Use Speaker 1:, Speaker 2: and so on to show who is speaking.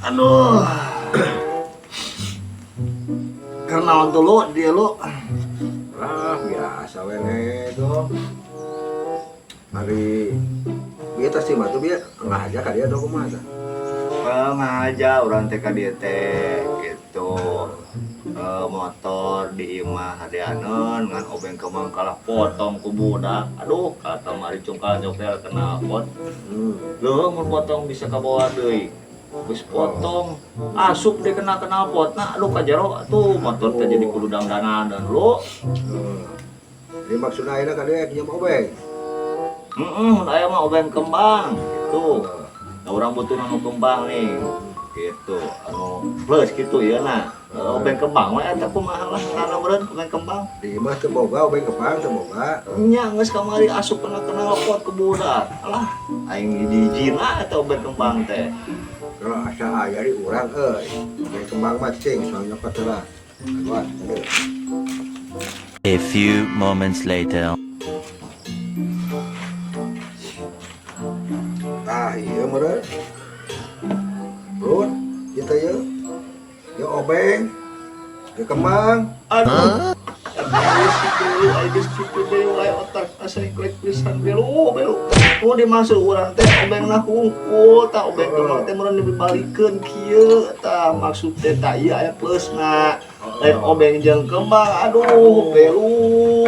Speaker 1: Aduh. Kenal dulu dia lo.
Speaker 2: Biasa wene dong. Hari biasa sih mah tuh biar ngajak ka dia tuh kumaha.
Speaker 3: Ngaja orang TK dia teh gitu. Motor di imah hadianon ngan obeng kemang kalah potong ku budak. Aduh, kata mari cungkal nyokel kena pot. Leuh mun potong bisa kabawa deui. Geus potong asup deh kena pot. Nah, aduh kajero tuh motor teh jadi kudu dangdangan dan lu.
Speaker 2: Jadi maksudnya ayeuna ka dia nyam obeng.
Speaker 3: Mun aya mah obeng kembang gitu. Nah, orang butuh anu kembang nih. Gitu. Anu plus gitu ya nah. Obeng kembang mah eta kumaha lah karena meureun obeng kembang.
Speaker 2: Di imah teu boga obeng kepang teu boga.
Speaker 3: Nya geus kamari asup kena pot ke budak. Alah, aing dijina eta obeng kembang teh.
Speaker 2: Kalau asa aya di urang obeng kembang mah cing soalnya pateulah. Kuat.
Speaker 4: A few moments later.
Speaker 2: Iya meureun. Bro, kita ya. Ya obeng. Ya kembang.
Speaker 3: Aduh. Aing geus kitu deui wae otak asa klik pisan belu. Oh dimasuk urang teh obengna hungkul, tah obeng kembang teh meureun dibalikeun kieu tah maksud teh tah ieu aya plusna. Lain obeng jeung kembang, aduh belu.